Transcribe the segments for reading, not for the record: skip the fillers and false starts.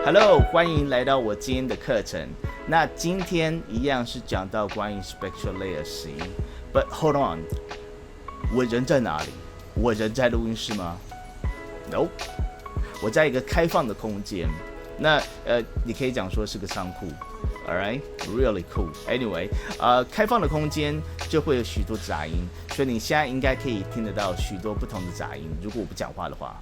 Hello，欢迎来到我今天的课程。那今天一样是讲到关于 Spectral Layer 11，But hold on， 我人在哪里？我人在录音室吗 ？No， 我在一个开放的空间。那你可以讲说是个仓库。All right, really cool. Anyway， 开放的空间就会有许多杂音，所以你现在应该可以听得到许多不同的杂音。如果我不讲话的话。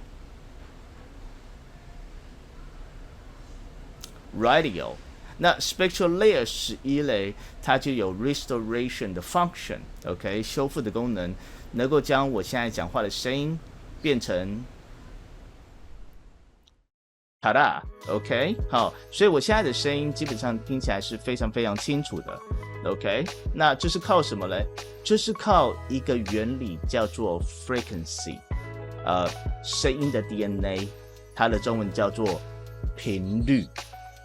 Radio， 那 Spectral Layer 11嘞，它就有 Restoration 的 function，OK， 修复的功能，能够将我现在讲话的声音变成好的 ，OK， 好，所以我现在的声音基本上听起来是非常非常清楚的 ，OK， 那这是靠什么嘞？就是靠一个原理叫做 frequency， 声音的 DNA， 它的中文叫做频率。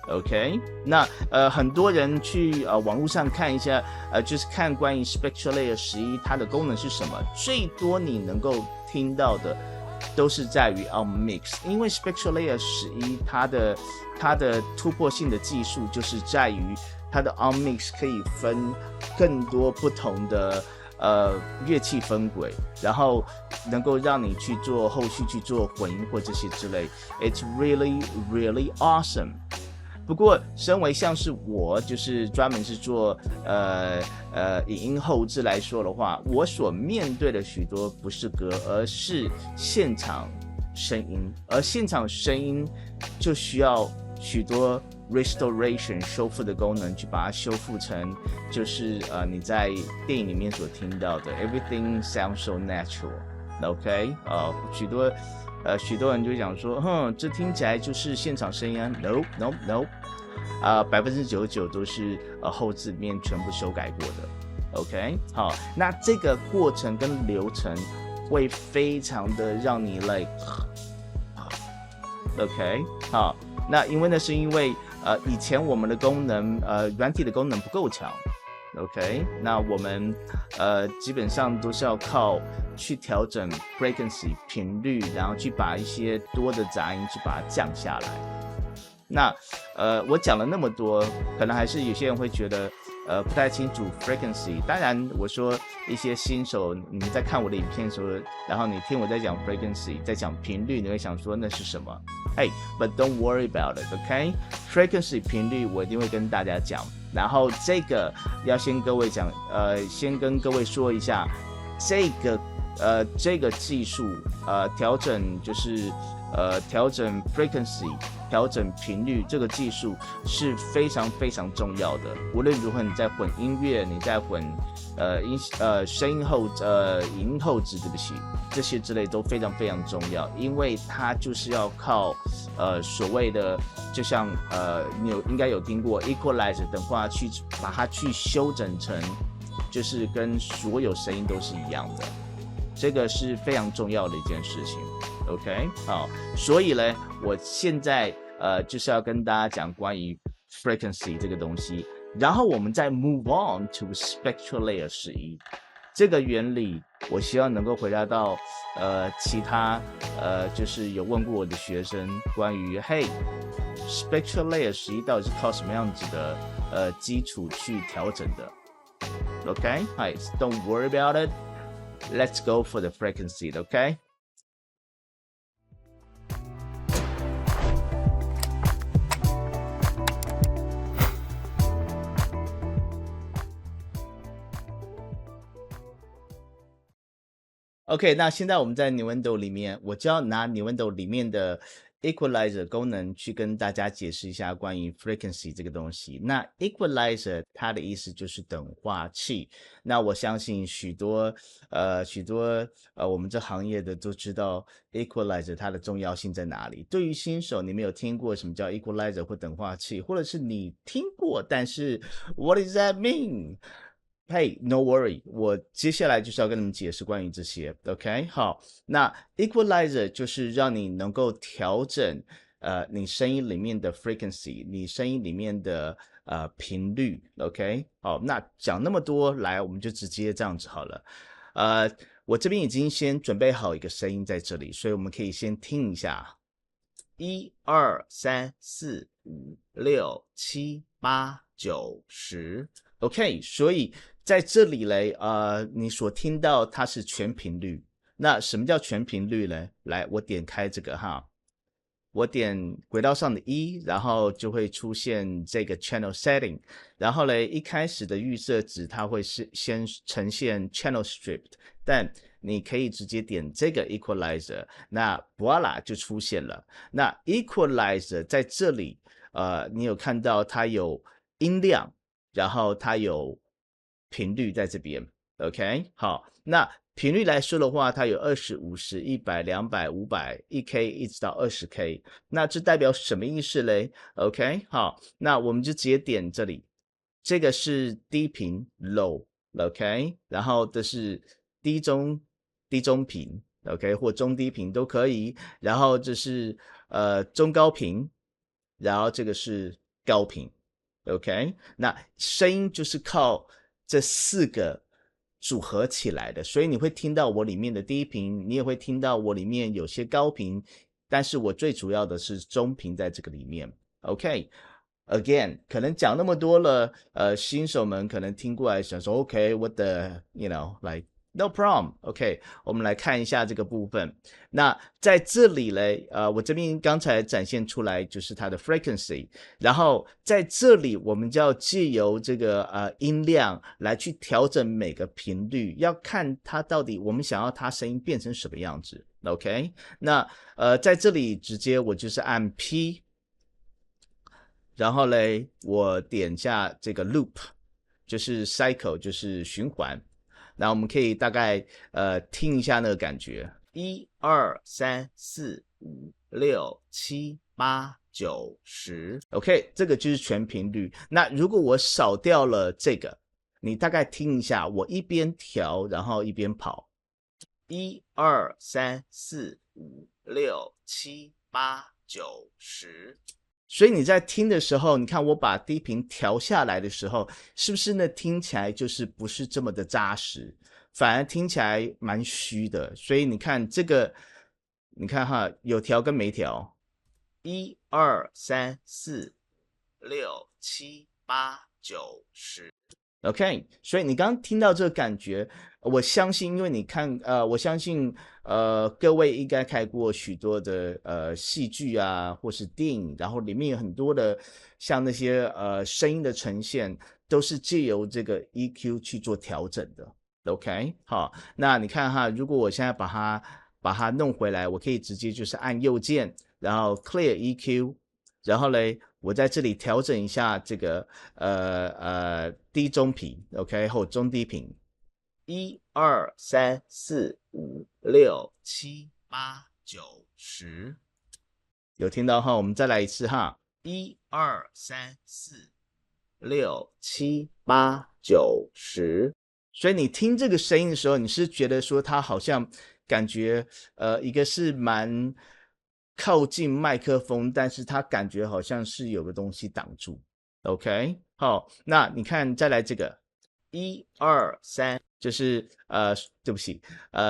OK， 那很多人去网络上看一下，就是看关于 Spectral Layer 11它的功能是什么，最多你能够听到的都是在于 on mix， 因为 Spectral Layer 11它的突破性的技术就是在于它的 on mix 可以分更多不同的乐器分轨，然后能够让你去做后续去做混音或这些之类 ，It's really really awesome。不过，身为像是我，就是专门是做影音后制来说的话，我所面对的许多不是歌，而是现场声音，而现场声音就需要许多 restoration 修复的功能，去把它修复成就是你在电影里面所听到的 everything sounds so natural，OK， 许多人就讲说，这听起来就是现场声音啊 ，No， 99%都是后置里面全部修改过的 ，OK， 好，那这个过程跟流程会非常的让你累 ，OK， 好，那因为以前我们的功能软体的功能不够强。OK， 那我们基本上都是要靠去调整 frequency 频率，然后去把一些多的杂音去把它降下来。那我讲了那么多，可能还是有些人会觉得不太清楚 frequency。当然，我说一些新手，你们在看我的影片的时候，然后你听我在讲 frequency， 在讲频率，你会想说那是什么？But don't worry about it，OK？frequency 频率我一定会跟大家讲。然后这个要先跟各位说一下，这个技术调整就是调整 frequency 调整频率这个技术是非常非常重要的。无论如何你在混音乐，你在混声音影音后置，对不起，这些之类都非常非常重要，因为它就是要靠所谓的，就像你应该有听过 equalizer 等话去把它去修整成，就是跟所有声音都是一样的。这个是非常重要的一件事情 ，OK， 好，所以呢，我现在就是要跟大家讲关于 frequency 这个东西，然后我们再 move on to Spectral Layer 11这个原理，我希望能够回答到其他就是有问过我的学生关于Spectral Layer 11到底是靠什么样子的基础去调整的 ，OK， don't worry about it。Let's go for the frequency, okay? OK， 那现在我们在 Nuendo 里面，我就要拿 Nuendo 里面的 Equalizer 功能去跟大家解释一下关于 frequency 这个东西。那 Equalizer 它的意思就是等化器。那我相信许多我们这行业的都知道 Equalizer 它的重要性在哪里。对于新手，你们有听过什么叫 Equalizer 或等化器，或者是你听过，但是 What does that mean？No worry， 我接下来就是要跟你们解释关于这些 ，OK？ 好，那 Equalizer 就是让你能够调整你声音里面的 frequency， 你声音里面的频率 ，OK？ 好，那讲那么多，来我们就直接这样子好了。我这边已经先准备好一个声音在这里，所以我们可以先听一下。1、2、3、4、5、6、7、8、9、10。OK， 所以在这里嘞，你所听到它是全频率。那什么叫全频率呢？来，我点开这个哈，我点轨道上的1，然后就会出现这个 channel setting， 然后嘞，一开始的预设值它会是先呈现 channel stripped， 但你可以直接点这个 equalizer， 那 voila 就出现了。那 equalizer 在这里，你有看到它有音量，然后它有频率在这边 ，OK， 好，那频率来说的话，它有20、50、100、200、500、1K 一直到20K， 那这代表什么意思嘞 ？OK， 好，那我们就直接点这里，这个是低频 low，OK， 然后这是低中频 ，OK， 或中低频都可以，然后这是中高频，然后这个是高频 ，OK， 那声音就是靠这4个组合起来的，所以你会听到我里面的低频，你也会听到我里面有些高频，但是我最主要的是中频在这个里面。OK，again， 可能讲那么多了，新手们可能听过来想说 ，OK，what the，you know，like no problem。OK， 我们来看一下这个部分。那在这里嘞，我这边刚才展现出来就是它的 frequency， 然后在这里我们就要借由这个音量来去调整每个频率，要看它到底我们想要它声音变成什么样子。OK， 那在这里直接我就是按 P。然后嘞，我点下这个 loop， 就是 cycle， 就是循环。那我们可以大概听一下那个感觉，1、2、3、4、5、6、7、8、9、10。OK， 这个就是全频率。那如果我少掉了这个，你大概听一下，我一边调，然后一边跑，1、2、3、4、5、6、7、8、9、10。所以你在听的时候，你看我把低频调下来的时候，是不是呢？听起来就是不是这么的扎实，反而听起来蛮虚的。所以你看这个，你看哈，有调跟没调，1、2、3、4、5、6、7、8、9、10。OK， 所以你刚刚听到这个感觉，我相信，因为你看，我相信，各位应该看过许多的戏剧啊，或是电影，然后里面有很多的像那些声音的呈现，都是借由这个 EQ 去做调整的。OK， 好，那你看哈，如果我现在把它弄回来，我可以直接就是按右键，然后 Clear EQ， 然后嘞。我在这里调整一下这个低中频 ，OK， 或中低频，1、2、3、4、5、6、7、8、9、10，有听到哈？我们再来一次哈，1、2、3、4、5、6、7、8、9、10。所以你听这个声音的时候，你是觉得说它好像感觉一个是蛮靠近麦克风，但是它感觉好像是有个东西挡住。OK， 好，那你看再来这个1、2、3，就是对不起，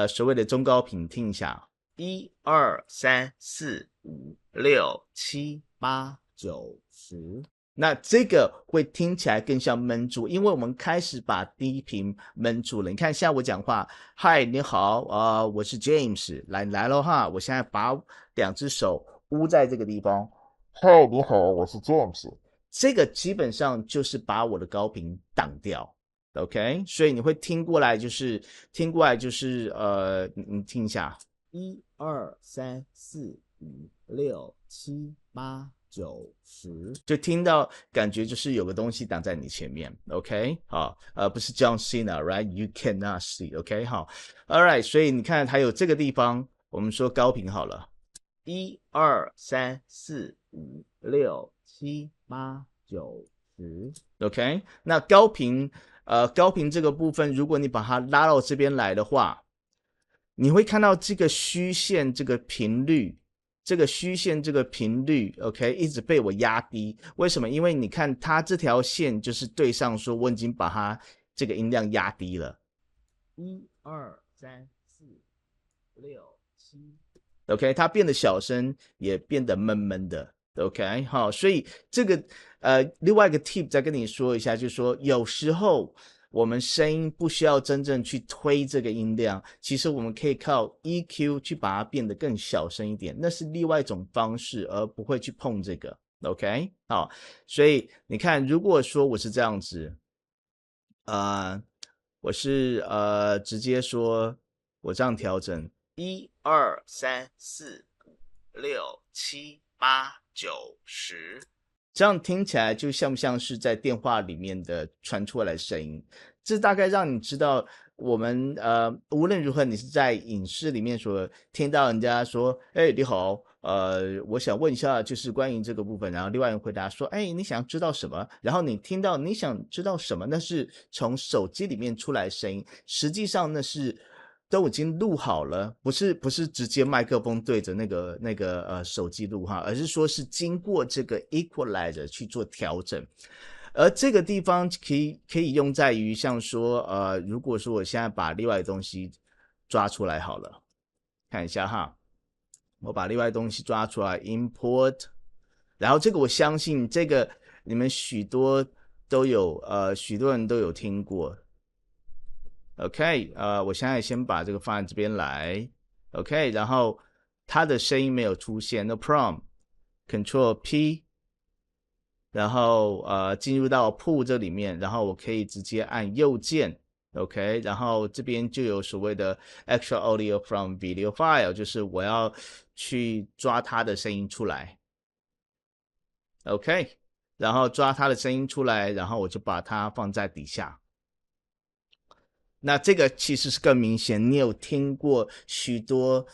所谓的中高频，听一下，1、2、3、4、5、6、7、8、9、10。那这个会听起来更像闷住，因为我们开始把低频闷住了。你看，现在我讲话，嗨，你好，我是 James， 来了哈，我现在把2只手捂在这个地方，嗨，你好，我是 James。这个基本上就是把我的高频挡掉。OK， 所以你会听过来就是你听一下，1、2、3、4、5、6、7、8、9、10，就听到感觉就是有个东西挡在你前面。OK， 好，不是 John Cena，right？You cannot see。OK， 好 ，All right， 所以你看还有这个地方，我们说高频好了，1、2、3、4、5、6、7、8、9、10。OK， 那高频这个部分，如果你把它拉到这边来的话，你会看到这个虚线这个频率，OK， 一直被我压低。为什么？因为你看它这条线就是对上说，我已经把它这个音量压低了。1、2、3、4、6、7。OK， 它变得小声，也变得闷闷的。OK， 好，所以这个另外一个 tip 再跟你说一下，就是说有时候我们声音不需要真正去推这个音量，其实我们可以靠 EQ 去把它变得更小声一点，那是另外一种方式，而不会去碰这个。OK， 好，所以你看，如果说我是这样子，我是直接说我这样调整1、2、3、4、5、6、7、8、9、10，这样听起来就像不像是在电话里面的传出来的声音？这大概让你知道，我们无论如何，你是在影视里面所听到人家说，哎，你好，我想问一下，就是关于这个部分，然后另外人回答说，哎，你想知道什么？然后你听到你想知道什么，那是从手机里面出来的声音，实际上那是都已经录好了，不是直接麦克风对着那个手机录哈，而是说是经过这个 equalizer 去做调整。而这个地方可以用在于像说如果说我现在把另外的东西抓出来好了，看一下哈，我把另外的东西抓出来 import， 然后这个我相信这个你们许多人都有听过。OK， 我现在先把这个放在这边来 ，OK， 然后它的声音没有出现 ，No problem，Control P。然后进入到 Pool 这里面，然后我可以直接按右键 ，OK， 然后这边就有所谓的 Extra Audio from Video File， 就是我要去抓它的声音出来 ，OK， 然后抓它的声音出来，然后我就把它放在底下。那这个其实是更明显，你有听过许多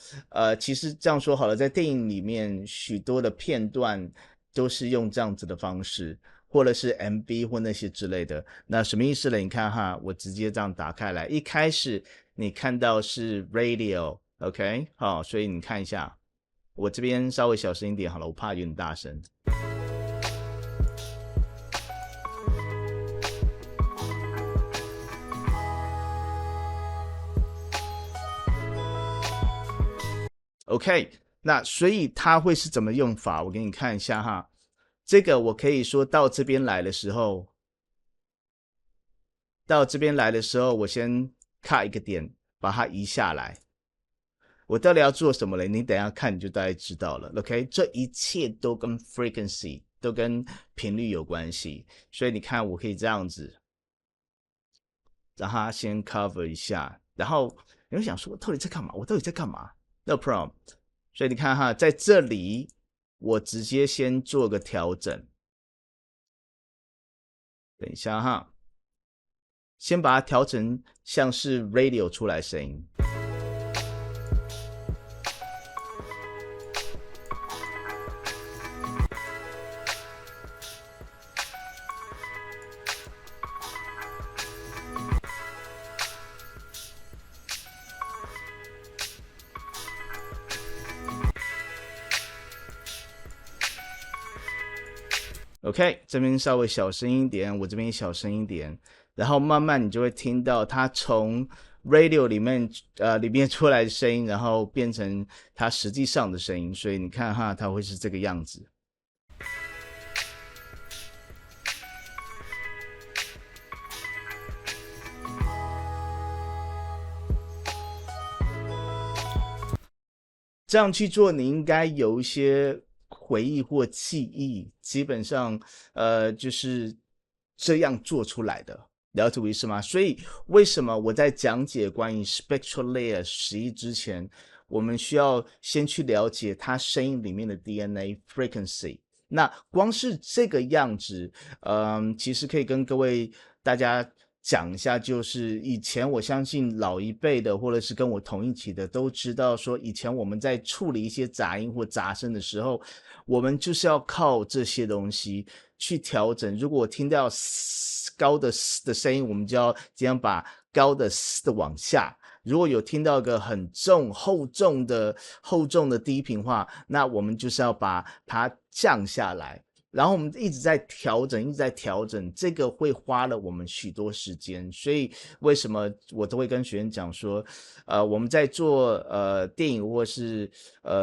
其实这样说好了，在电影里面许多的片段都是用这样子的方式，或者是 MV 或那些之类的。那什么意思呢？你看哈，我直接这样打开来，一开始你看到是 radio，OK， 好，所以你看一下，我这边稍微小声一点好了，我怕有点大声。OK， 那所以它会是怎么用法？我给你看一下哈。这个我可以说到这边来的时候，我先 cut 一个点，把它移下来。我到底要做什么嘞？你等一下看你就大概知道了。OK， 这一切都跟 frequency 都跟频率有关系，所以你看我可以这样子，让它先 cover 一下，然后你会想说，我到底在干嘛？No problem。所以你看哈，在这里我直接先做个调整。等一下哈，先把它调成像是 radio 出来声音。OK， 这边稍微小声一点，我这边小声一点，然后慢慢你就会听到它从 radio 里面出来的声音，然后变成它实际上的声音，所以你看哈，它会是这个样子。这样去做，你应该有一些回忆或记忆，基本上就是这样做出来的，了解我意思吗？所以为什么我在讲解关于 spectral layer 11之前，我们需要先去了解它声音里面的 DNA frequency。那光是这个样子，其实可以跟各位大家讲一下，就是以前我相信老一辈的，或者是跟我同一期的，都知道说，以前我们在处理一些杂音或杂声的时候，我们就是要靠这些东西去调整。如果我听到高的声音，我们就要尽量把高的往下。如果有听到一个很厚重的低频话，那我们就是要把它降下来。然后我们一直在调整，一直在调整，这个会花了我们许多时间。所以为什么我都会跟学员讲说，我们在做电影或是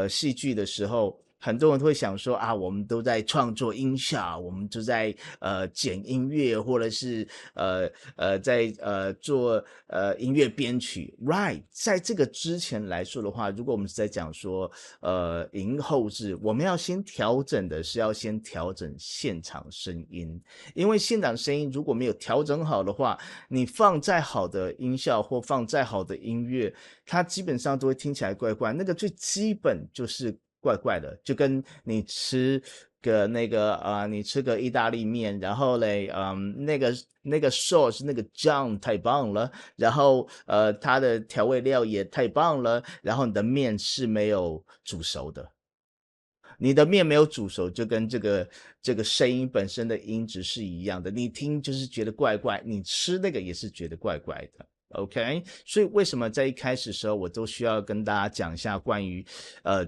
戏剧的时候，很多人都会想说啊，我们都在创作音效，我们都在剪音乐，或者是在做音乐编曲。Right，在这个之前来说的话，如果我们是在讲说影音后置，我们要先调整的是要先调整现场声音，因为现场声音如果没有调整好的话，你放再好的音效或放再好的音乐，它基本上都会听起来怪怪。那个最基本就是怪怪的，就跟你吃个你吃个意大利面，然后嘞，那个 sauce 那个酱太棒了，然后它的调味料也太棒了，然后你的面是没有煮熟的。你的面没有煮熟，就跟这个声音本身的音质是一样的，你听就是觉得怪怪，你吃那个也是觉得怪怪的。OK，所以为什么在一开始的时候，我都需要跟大家讲一下关于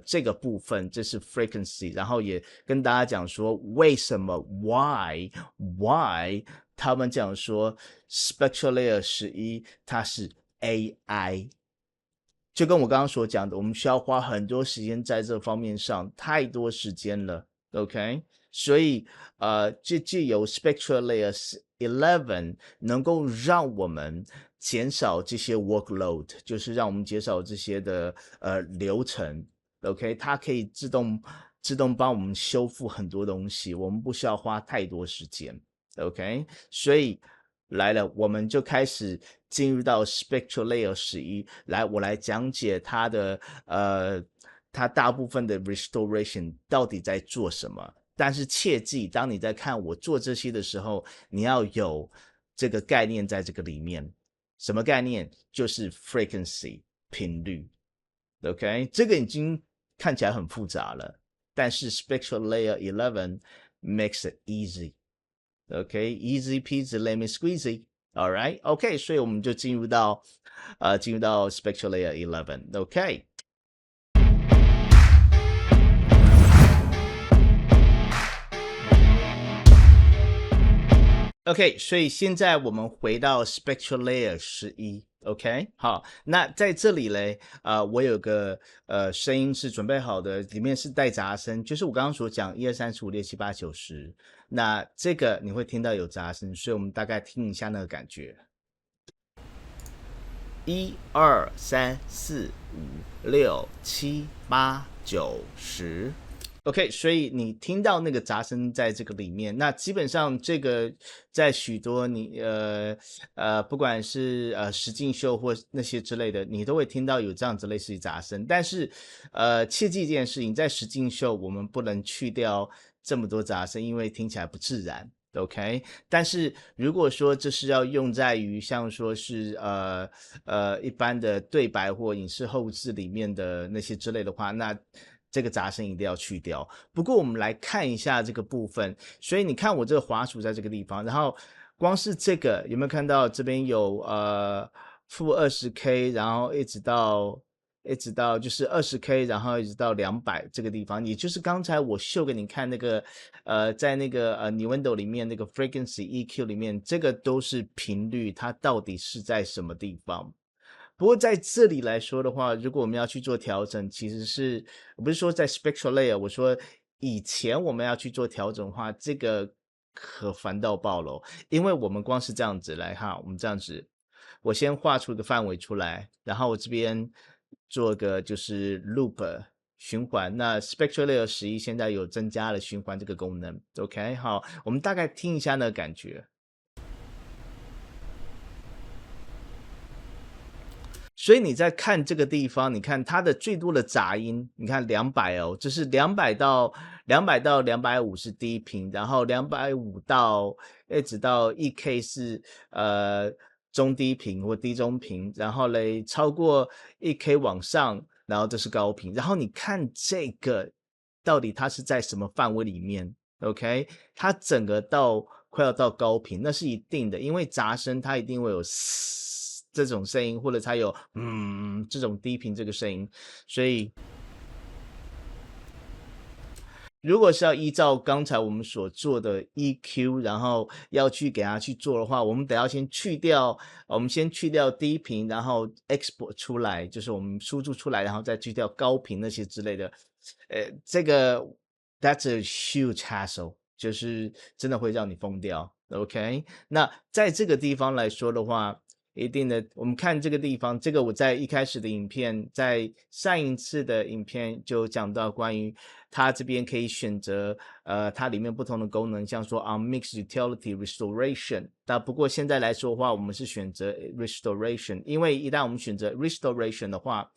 这个部分，这是 frequency，然后也跟大家讲说为什么 why 他们讲说 spectral layer 11它是 AI，就跟我刚刚所讲的，我们需要花很多时间在这方面上，太多时间了。OK，所以借由 Spectral Layer 11能够让我们减少这些 workload，就是让我们减少这些的流程。OK，它可以自动帮我们修复很多东西，我们不需要花太多时间。OK，所以来了，我们就开始进入到 Spectral Layer 11，来，我来讲解它大部分的 restoration 到底在做什么。但是切记，当你在看我做这些的时候，你要有这个概念在这个里面。什么概念？就是 frequency 频率。OK，这个已经看起来很复杂了，但是 Spectral Layer 11 makes it easy。OK，easy peasy lemon squeezy。All right，OK，所以我们就进入到Spectral Layer 11。OK，OK，所以现在我们回到 Spectral Layer 11。OK，好，那在这里嘞，我有个声音是准备好的，里面是带杂声，就是我刚刚所讲1、2、3、4、5、6、7、8、9、10，那这个你会听到有杂声，所以我们大概听一下那个感觉。1、2、3、4、5、6、7、8、9、10。OK，所以你听到那个杂声在这个里面，那基本上这个在许多不管是实境秀或那些之类的，你都会听到有这样子类似于杂声。但是切记一件事情，在实境秀我们不能去掉这么多杂声，因为听起来不自然。OK，但是如果说这是要用在于像说是一般的对白或影视后置里面的那些之类的话，那这个杂声一定要去掉。不过我们来看一下这个部分，所以你看我这个滑鼠在这个地方，然后光是这个有没有看到这边有-20K，然后一直到就是20K，然后一直到200这个地方，也就是刚才我秀给你看那个在那个Nuendo 里面那个 frequency EQ 里面，这个都是频率，它到底是在什么地方？不过在这里来说的话，如果我们要去做调整，其实是我不是说在 Spectral Layer，我说以前我们要去做调整的话，这个可烦到爆了，因为我们光是这样子来哈，我们这样子，我先画出一个范围出来，然后我这边做个就是 loop 循环。那 Spectral Layer 11现在有增加了循环这个功能。OK， 好，我们大概听一下那个感觉。所以你在看这个地方，你看它的最多的杂音，你看200哦，这是200到250是低频，然后250到一直到1K 是中低频或低中频，然后嘞超过1K 往上，然后这是高频，然后你看这个到底它是在什么范围里面？OK，它整个快要到高频，那是一定的，因为杂声它一定会有这种声音，或者它有这种低频这个声音，所以如果是要依照刚才我们所做的 EQ， 然后要去给它去做的话，我们得要先去掉，我们先去掉低频，然后 export 出来，就是我们输出出来，然后再去掉高频那些之类的。这个 that's a huge hassle， 就是真的会让你疯掉。OK， 那在这个地方来说的话，一定的，我们看这个地方，这个我在一开始的影片，在上一次的影片就讲到关于它这边可以选择它里面不同的功能，像说 on mixed utility restoration。但不过现在来说的话，我们是选择 restoration， 因为一旦我们选择 restoration 的话，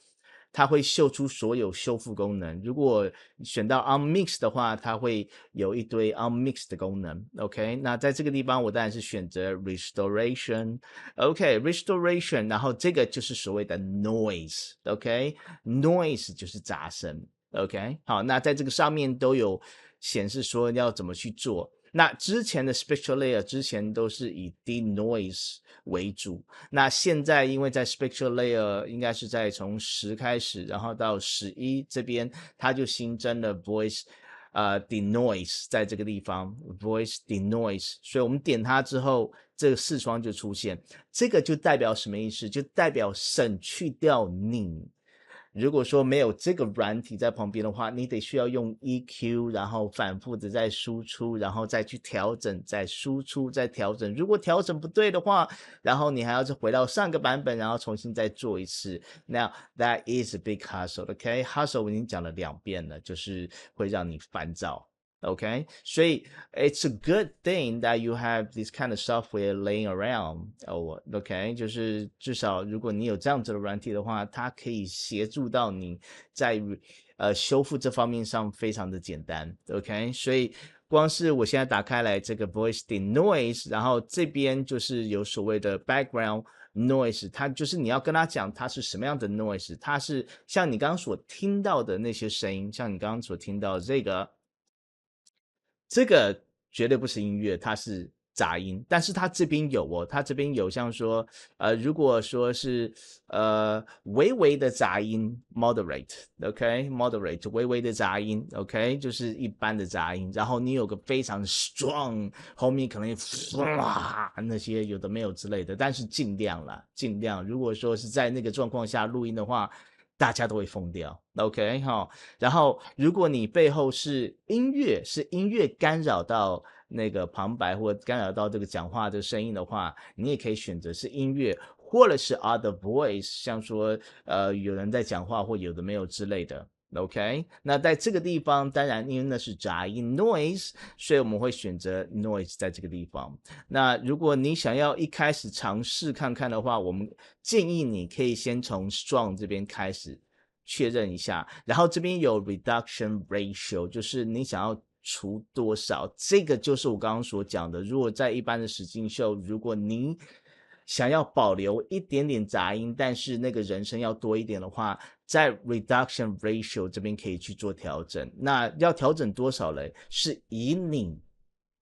它会秀出所有修复功能。如果选到 unmix 的话，它会有一堆 unmix 的功能。OK， 那在这个地方我当然是选择 restoration。OK，restoration， 然后这个就是所谓的 noise。OK，noise 就是杂声。OK， 好，那在这个上面都有显示说要怎么去做。那之前的 spectral layer 之前都是以 denoise 为主，那现在因为在 spectral layer 应该是在从10开始，然后到11这边，它就新增了 voice denoise 在这个地方 voice denoise， 所以我们点它之后，这个视窗就出现，这个就代表什么意思？就代表省去掉你。如果说没有这个软体在旁边的话，你得需要用 EQ， 然后反复的再输出，然后再去调整，再输出，再调整。如果调整不对的话，然后你还要再回到上个版本，然后重新再做一次。Now that is a big hassle，OK？Hassle 我已经讲了2遍了，就是会让你烦躁。OK， 所以 it's a good thing that you have this kind of software laying around。OK， 就是至少如果你有这样子的软体的话，它可以协助到你在修复这方面上非常的简单。OK， 所以光是我现在打开来这个 voice denoise， 然后这边就是有所谓的 background noise， 它就是你要跟他讲它是什么样的 noise， 它是像你刚刚所听到的那些声音，像你刚刚所听到的这个绝对不是音乐，它是杂音，但是它这边有哦，它这边有像说，如果说是微微的杂音 moderate，OK，moderate 微微的杂音 ，OK， 就是一般的杂音，然后你有个非常 strong， 后面可能哇那些有的没有之类的，但是尽量啦，尽量，如果说是在那个状况下录音的话，大家都会疯掉 ，OK 哈。然后如果你背后是音乐干扰到那个旁白或干扰到这个讲话的声音的话，你也可以选择是音乐或者是 other voice， 像说有人在讲话或有的没有之类的。OK， 那在这个地方，当然因为那是杂音 noise， 所以我们会选择 noise 在这个地方。那如果你想要一开始尝试看看的话，我们建议你可以先从 strong 这边开始确认一下，然后这边有 reduction ratio， 就是你想要除多少，这个就是我刚刚所讲的。如果在一般的实境秀，如果您想要保留一点点杂音，但是那个人声要多一点的话，在 reduction ratio 这边可以去做调整。那要调整多少嘞？是以你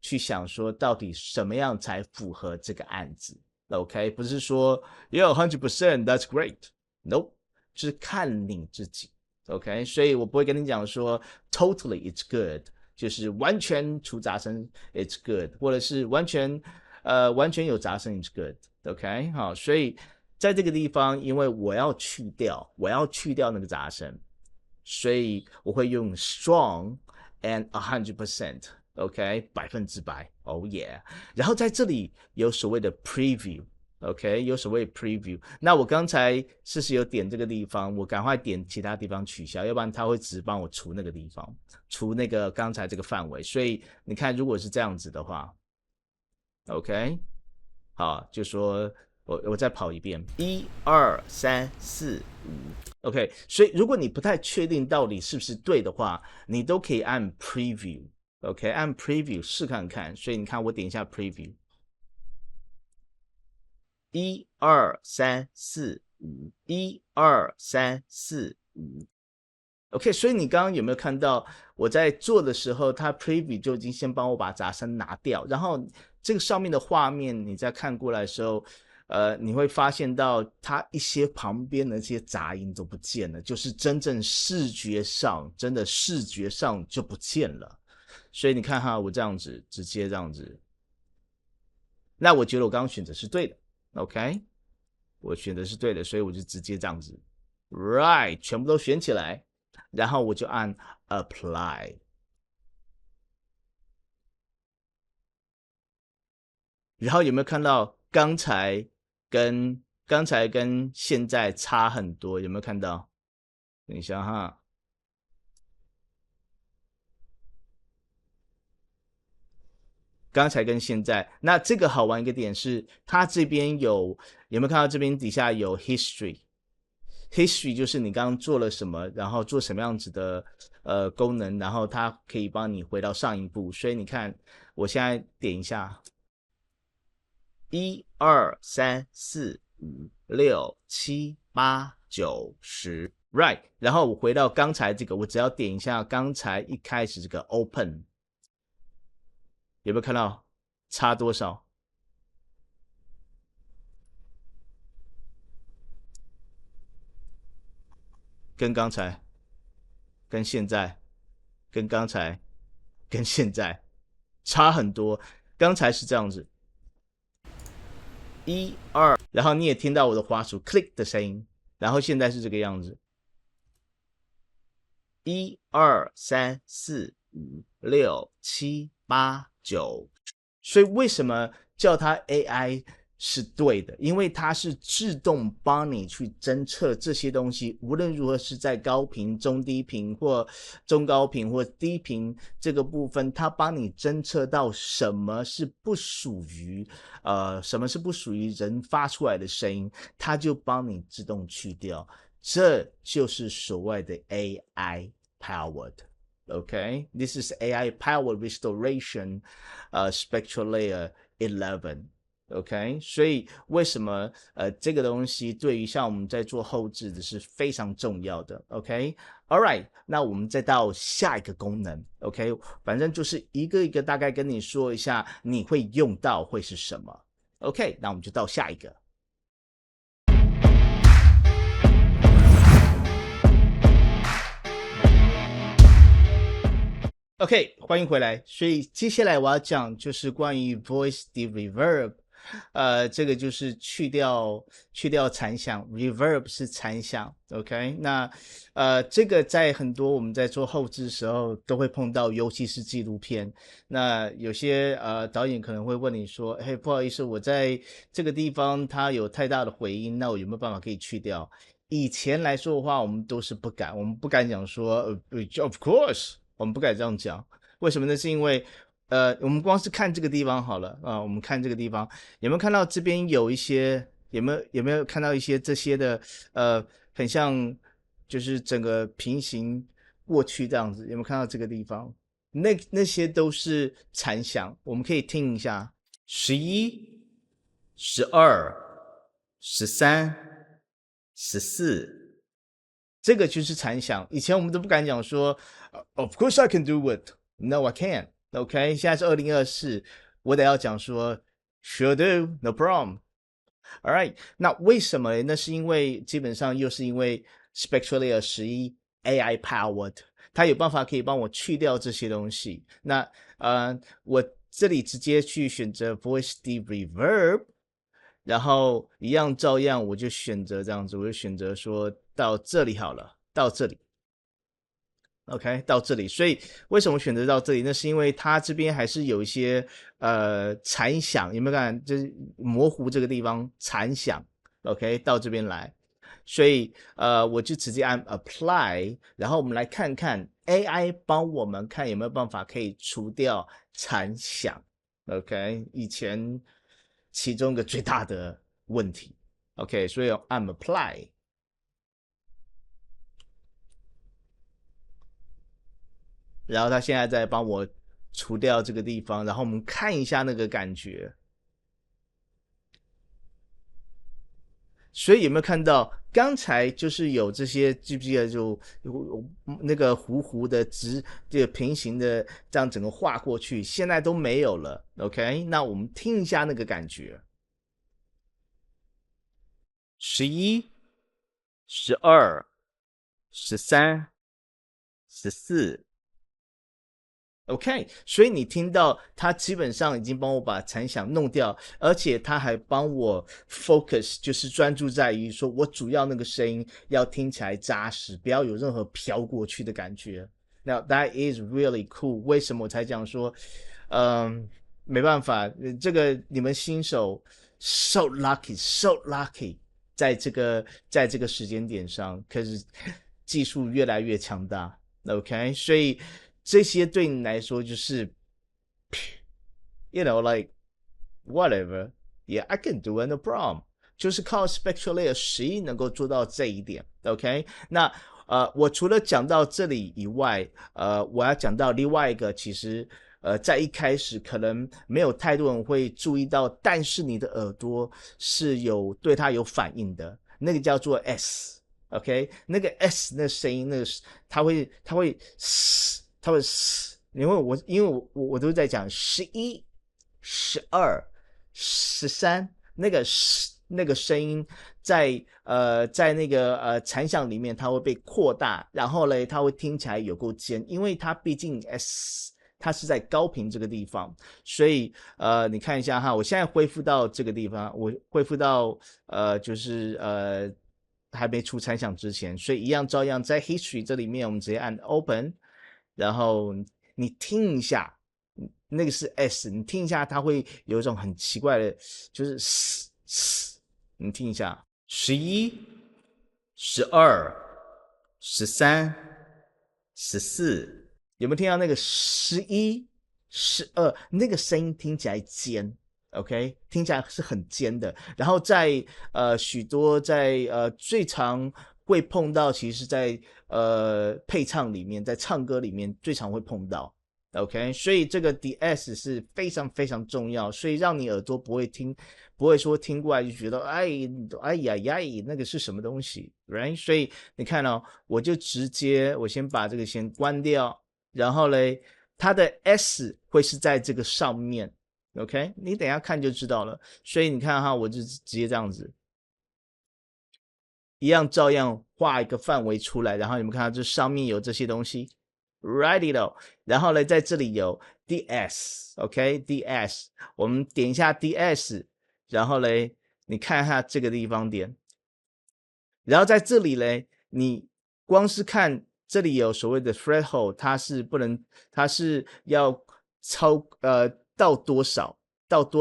去想说到底什么样才符合这个案子。OK， 不是说 yeah 100% that's great，nope， 是看你自己。OK， 所以我不会跟你讲说 totally it's good， 就是完全除杂声 it's good， 或者是完全有杂声 it's good。OK， 好，所以在这个地方，因为我要去掉那个杂声，所以我会用 strong and 100%。OK， 100%，Oh yeah。然后在这里有所谓的 preview。OK， 有所谓 preview。那我刚才是有点这个地方，我赶快点其他地方取消，要不然它会只帮我除那个地方，除那个刚才这个范围。所以你看，如果是这样子的话 ，OK。好，就说我再跑一遍，1、2、3、4、5 ，OK。所以如果你不太确定到底是不是对的话，你都可以按 preview，OK， 按 preview 试看看。所以你看，我点一下 preview， 1、2、3、4、5， 1、2、3、4、5。OK， 所以你刚刚有没有看到我在做的时候，它 preview 就已经先帮我把杂声拿掉，然后这个上面的画面你在看过来的时候，你会发现到它一些旁边的这些杂音都不见了，就是真正视觉上，真的视觉上就不见了。所以你看哈，我这样子直接这样子，那我觉得我刚刚选择是对的 ，OK， 我选择是对的，所以我就直接这样子 ，right， 全部都选起来，然后我就按 apply。然后有没有看到刚才跟现在差很多？有没有看到？等一下哈，刚才跟现在，那这个好玩一个点是，它这边有没有看到这边底下有 history？history 就是你刚刚做了什么，然后做什么样子的功能，然后它可以帮你回到上一步。所以你看，我现在点一下，1、2、3、4、5、6、7、8、9、10 ，right。然后我回到刚才这个，我只要点一下刚才一开始这个 open， 有没有看到差多少？跟刚才、跟现在、跟刚才、跟现在差很多。刚才是这样子，1、2，然后你也听到我的滑鼠 click 的声音，然后现在是这个样子，1、2、3、4、5、6、7、8、9。所以为什么叫它 AI 是对的？因为它是自动帮你去侦测这些东西，无论如何是在高频、中低频或中高频或低频这个部分，它帮你侦测到什么是不属于什么是不属于人发出来的声音，它就帮你自动去掉。这就是所谓的 AI powered。Okay, this is AI powered restoration, spectral layer 11. OK， 所以为什么这个东西对于像我们在做后置的是非常重要的。OK，All right， 那我们再到下一个功能。OK， 反正就是一个一个大概跟你说一下你会用到会是什么。OK， 那我们就到下一个。OK， 欢迎回来。所以接下来我要讲就是关于 voice de reverb，这个就是去掉残响 ，reverb 是残响。OK， 那这个在很多我们在做后置的时候都会碰到，尤其是纪录片。那有些导演可能会问你说，嘿，不好意思，我在这个地方它有太大的回音，那我有没有办法可以去掉？以前来说的话，我们都是不敢，我们不敢讲说，of course。我们不敢这样讲，为什么呢？是因为，我们光是看这个地方好了啊、我们看这个地方有没有看到这边有一些，有没有看到一些这些的，很像就是整个平行过去这样子，有没有看到这个地方？那些都是残响，我们可以听一下，11、12、13、14。这个就是残响。以前我们都不敢讲说，Of course I can do it. No, I can't. OK， 现在是2024，我得要讲说，Sure do, no problem. All right，那为什么呢？那是因为基本上又是因为 Spectral Layer 11 AI powered，它有办法可以帮我去掉这些东西。那我这里直接去选择 Voice de Reverb。然后一样照样，我就选择这样子，我就选择说到这里好了，到这里 ，OK， 到这里。所以为什么选择到这里？那是因为它这边还是有一些残响，有没有看？就是模糊这个地方残响 ，OK， 到这边来。所以我就直接按 Apply， 然后我们来看看 AI 帮我们看有没有办法可以除掉残响。OK， 以前其中一个最大的问题。OK， 所以按 Apply， 然后他现在在帮我除掉这个地方，然后我们看一下那个感觉。所以有没有看到刚才就是有这些，记不记得就那个糊糊的这个平行的这样整个画过去，现在都没有了。OK， 那我们听一下那个感觉。11、12、13、14。OK， 所以你听到他基本上已经帮我把残响弄掉，而且他还帮我 focus， 就是专注在于说我主要那个声音要听起来扎实，不要有任何飘过去的感觉。Now that is really cool。为什么我才讲说，没办法，这个你们新手 so lucky，在这个时间点上，可是技术越来越强大。OK， 所以这些对你来说就是，you know like whatever，yeah I can do it no problem， 就是靠 Spectral Layer 11能够做到这一点。OK， 那我除了讲到这里以外，我要讲到另外一个，其实在一开始可能没有太多人会注意到，但是你的耳朵是对它有反应的，那个叫做 S。OK， 那个 S 那声音，那个它会因为我都在讲11、12、13，那个声音在那个残响里面它会被扩大，然后嘞它会听起来有够尖，因为它毕竟 S。它是在高频这个地方，所以你看一下哈，我现在恢复到这个地方，我恢复到就是还没出残响之前，所以照样在 History 这里面，我们直接按 Open， 然后你听一下，那个是 S， 你听一下，它会有一种很奇怪的，就是你听一下，11、12、13、14。有没有听到那个11、12那个声音听起来尖 ？OK， 听起来是很尖的。然后在许多最常会碰到，其实是在配唱里面，在唱歌里面最常会碰到。OK， 所以这个 DS 是非常非常重要，所以让你耳朵不会说听过来就觉得哎呀，那个是什么东西 ，right？ 所以你看哦，我先把这个先关掉。然后嘞，它的 S 会是在这个上面 ，OK？ 你等一下看就知道了。所以你看哈，我就直接这样子，照样画一个范围出来。然后你们看到这上面有这些东西 ，righty 然后嘞，在这里有 DS，OK？DS，我们点一下 DS， 然后嘞，你看一下这个地方点，然后在这里嘞，你光是看。这里有所谓的 threshold， 它是要到多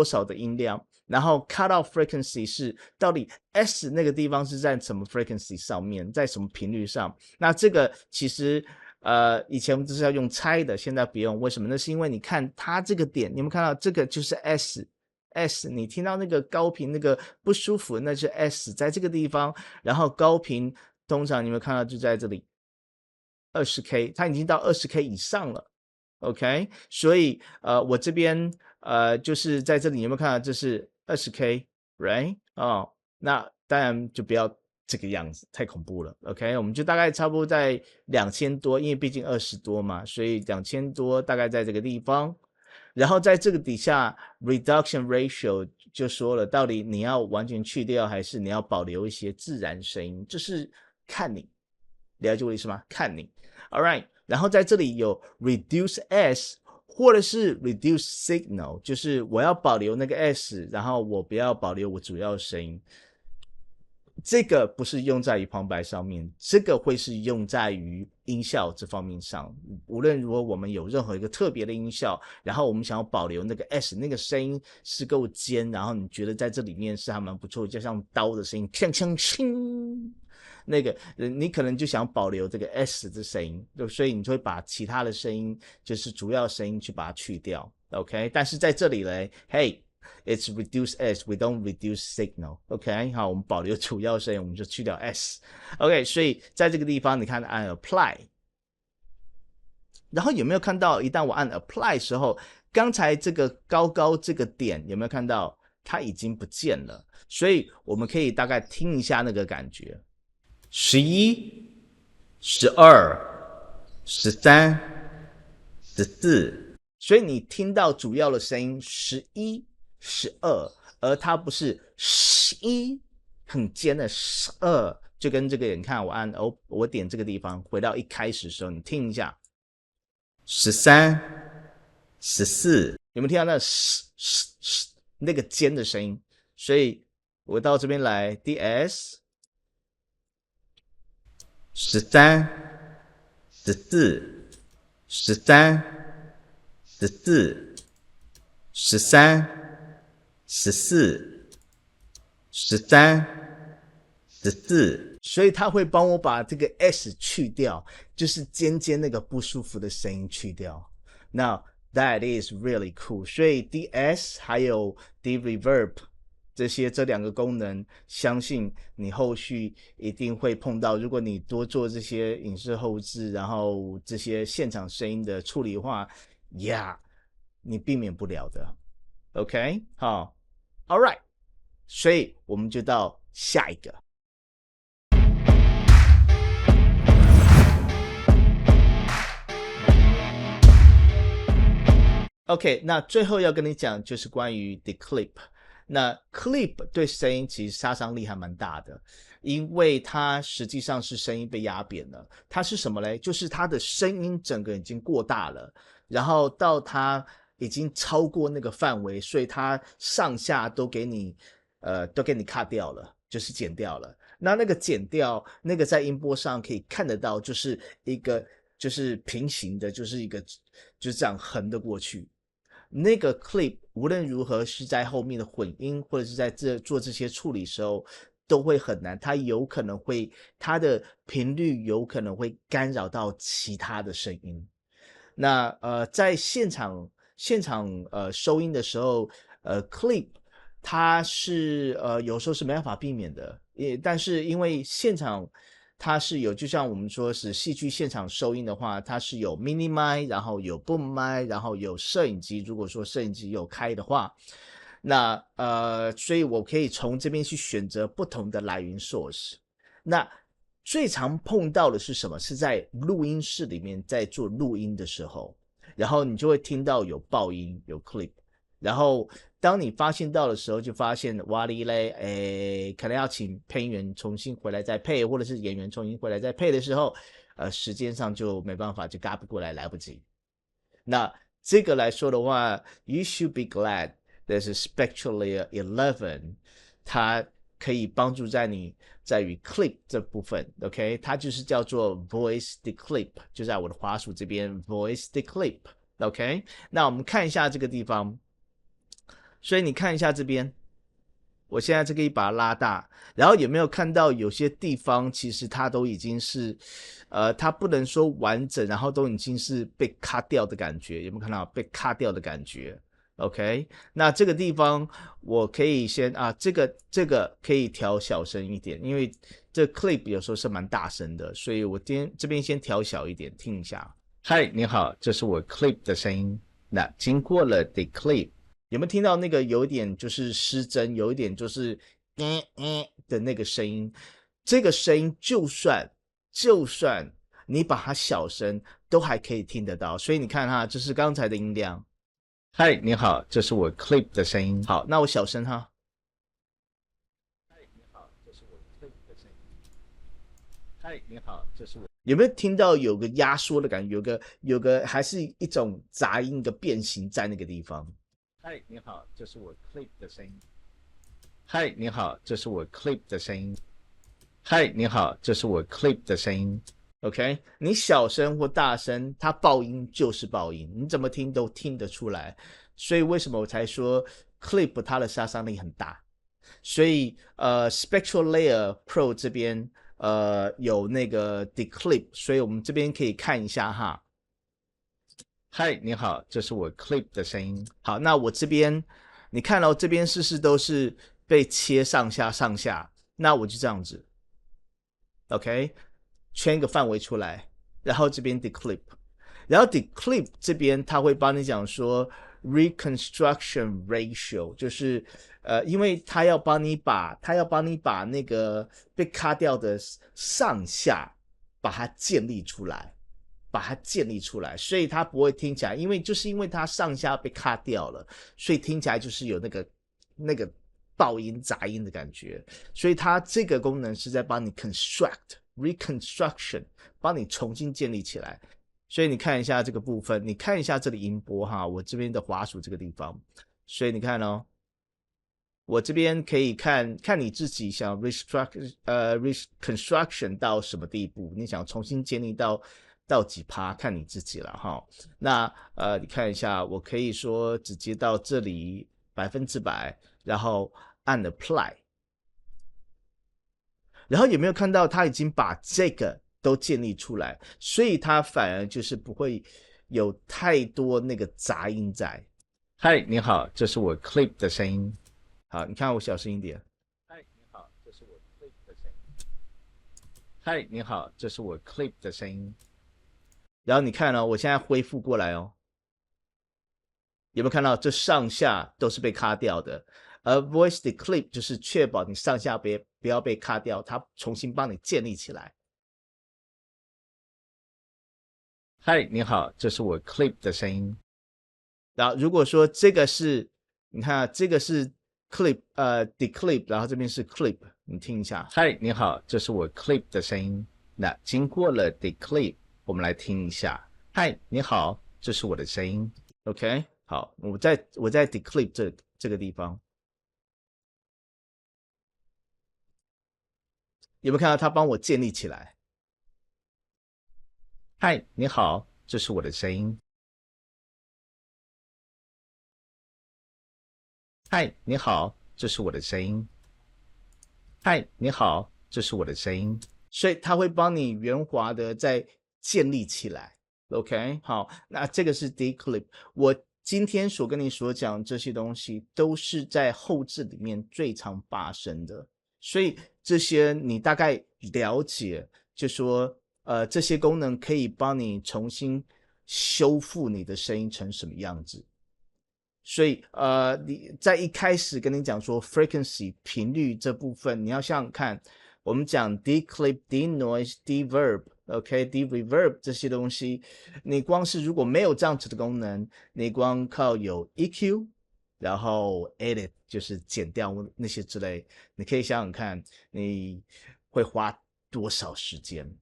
少的音量，然后 cut off frequency 是到底 S 那个地方是在什么 frequency 上面，在什么频率上？那这个其实以前我们都是要用猜的，现在不用，为什么？那是因为你看它这个点，你有没有看到这个就是 S， 你听到那个高频那个不舒服，那是 S 在这个地方，然后高频通常你有没有看到就在这里。20K， 它已经到 20K 以上了 ，OK， 所以我这边就是在这里有没有看到这是 20K，right？ 哦，那当然就不要这个样子，太恐怖了 ，OK， 我们就大概差不多在2000多，因为毕竟20多嘛，所以2000多大概在这个地方，然后在这个底下 reduction ratio 就说了，到底你要完全去掉还是你要保留一些自然声音，就是看你。了解我的意思吗？看你 ，All right。然后在这里有 reduce S 或者是 reduce signal， 就是我要保留那个 S， 然后我不要保留我主要的声音。这个不是用在于旁白上面，这个会是用在于音效这方面上。无论如何，我们有任何一个特别的音效，然后我们想要保留那个 S， 那个声音是够尖，然后你觉得在这里面是还蛮不错，就像刀的声音，锵锵锵。那个你可能就想保留这个 S 的声音，所以你就会把其他的声音，就是主要声音去把它去掉 ，OK？ 但是在这里嘞 ，Hey，it's reduce S， we don't reduce signal，OK？ 好，我们保留主要声音，我们就去掉 S，OK？ 所以在这个地方，你看按 Apply， 然后有没有看到，一旦我按 Apply 的时候，刚才这个高这个点有没有看到？它已经不见了，所以我们可以大概听一下那个感觉。11、12、13、14，所以你听到主要的声音11、12，而它不是11很尖的就跟这个你看我点这个地方回到一开始的时候，你听一下，13、14，有没有听到那个尖的声音？所以我到这边来 ，DS 13、14、13、14、13、14、13、14，所以他会帮我把这个 S 去掉，就是尖尖那个不舒服的声音去掉。Now that is really cool。所以 DS 还有 D Reverb 这两个功能，相信你后续一定会碰到。如果你多做这些影视后置，然后这些现场声音的处理的话 ，Yeah， 你避免不了的。OK， 好 ，All right， 所以我们就到下一个。OK， 那最后要跟你讲就是关于 Declip。那 Clip 对声音其实杀伤力还蛮大的，因为它实际上是声音被压扁了。它是什么嘞？就是它的声音整个已经过大了，然后到它已经超过那个范围，所以它上下都给你cut 掉了，就是剪掉了。那个剪掉，那个在音波上可以看得到，就是一个就是平行的，就是一个就是这样横的过去。那个 clip 无论如何是在后面的混音或者是在做这些处理时候都会很难，它有可能会它的频率有可能会干扰到其他的声音。那在现场收音的时候clip 它是有时候是没办法避免的，但是因为现场它是有，就像我们说是戏剧现场收音的话，它是有 mini 麦，然后有 boom 麦，然后有摄影机。如果说摄影机有开的话，那所以我可以从这边去选择不同的来源 source。那最常碰到的是什么？是在录音室里面在做录音的时候，然后你就会听到有爆音，有 clip。然后当你发现到的时候，就发现哇哩嘞，可能要请配音员重新回来再配，或者是演员重新回来再配的时候，时间上就没办法，就赶不过来，来不及。那这个来说的话 ，You should be glad there's a Spectral Layer 11， 它可以帮助在于 clip 这部分 ，OK， 它就是叫做 Voice Declip， 就在我的滑鼠这边 Voice Declip，OK， 那我们看一下这个地方。所以你看一下这边，我现在这个一把它拉大，然后有没有看到有些地方其实它都已经是，它不能说完整，然后都已经是被卡掉的感觉，有没有看到被卡掉的感觉 ？OK， 那这个地方我可以先这个可以调小声一点，因为这 clip 有时候是蛮大声的，所以我这边先调小一点，听一下。嗨，你好，这是我 clip 的声音。那经过了 Declip。有没有听到那个有一点就是失真，有一点就是的那个声音？这个声音就算你把它小声，都还可以听得到。所以你看哈，这是刚才的音量。嗨，你好，这是我 clip 的声音。好，那我小声哈。嗨，你好，这是我 clip 的声音。嗨，你好，这是我。有没有听到有个压缩的感觉？有个还是一种杂音的变形在那个地方？嗨，你好，这是我 clip 的声音。嗨，你好，这是我 clip 的声音。嗨，你好，这是我 clip 的声音。OK， 你小声或大声，它爆音就是爆音，你怎么听都听得出来。所以为什么我才说 clip 它的杀伤力很大？所以Spectral Layer Pro 这边有那个 Declip， 所以我们这边可以看一下哈。嗨，你好，这是我 clip 的声音。好，那我这边你看到这边都是被切上下，那我就这样子 ，OK， 圈一个范围出来，然后这边 declip， 然后 declip 这边它会帮你讲说 reconstruction ratio， 就是因为它要帮你把那个被卡掉的上下把它建立出来，所以它不会听起来，因为它上下被卡掉了，所以听起来就是有那个爆音杂音的感觉，所以它这个功能是在帮你 reconstruction 帮你重新建立起来。所以你看一下这个部分，你看一下这里音波哈，我这边的滑鼠这个地方，所以你看哦，我这边可以看你自己想reconstruction 到什么地步，你想重新建立到几%，看你自己了哈。那你看一下，我可以说直接到这里100%，然后按 apply， 然后有没有看到它已经把这个都建立出来，所以它反而就是不会有太多那个杂音在。嗨，你好，这是我 clip 的声音。好，你看我小声一点。嗨，你好，这是我 clip 的声音。嗨，你好，这是我 clip 的声音。然后你看哦，我现在恢复过来哦，有没有看到这上下都是被卡掉的？而 voice declip 就是确保你上下不要被卡掉，它重新帮你建立起来。嗨，你好，这是我 clip 的声音。然后如果说这个是，你看这个是 clip declip， 然后这边是 clip， 你听一下。嗨，你好，这是我 clip 的声音。那经过了 declip， 我们来听一下。嗨，你好，这是我的声音。OK， 好，我在 declip 这个地方，有没有看到它帮我建立起来？嗨，你好，这是我的声音。嗨，你好，这是我的声音。嗨，你好，这是我的声音。所以它会帮你圆滑的再建立起来。OK， 好，那这个是 declip。我今天所跟你所讲这些东西，都是在后置里面最常发生的。所以这些你大概了解，就说这些功能可以帮你重新修复你的声音成什么样子。所以你在一开始跟你讲说 frequency 频率这部分，你要想想看，我们讲 declip、denoise、deverb、OK、dereverb 这些东西，你光是如果没有这样子的功能，你光靠有 EQ， 然后 edit 就是剪掉那些之类，你可以想想看，你会花多少时间？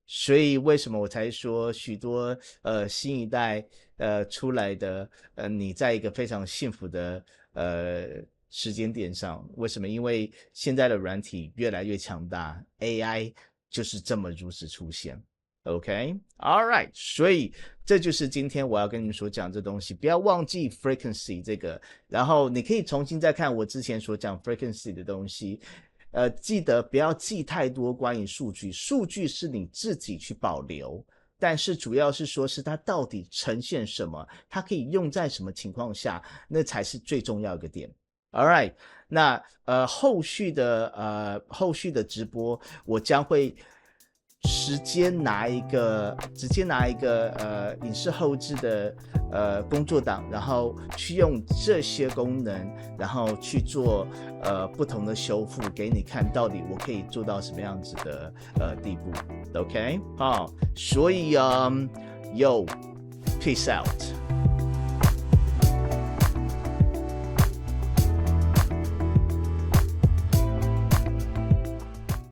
所以为什么我才说许多新一代出来的你在一个非常幸福的时间点上，为什么？因为现在的软体越来越强大 ，AI 就是这么如此出现。OK，All right， 所以这就是今天我要跟你们所讲这东西，不要忘记 frequency 这个，然后你可以重新再看我之前所讲 frequency 的东西。记得不要记太多关于数据，数据是你自己去保留，但是主要是说是它到底呈现什么，它可以用在什么情况下，那才是最重要的点。All right， 那后续的直播我将会直接拿一个影视后置的工作档，然后去用这些功能，然后去做不同的修复给你看，到底我可以做到什么样子的地步。OK， 好，所以Yo，peace out。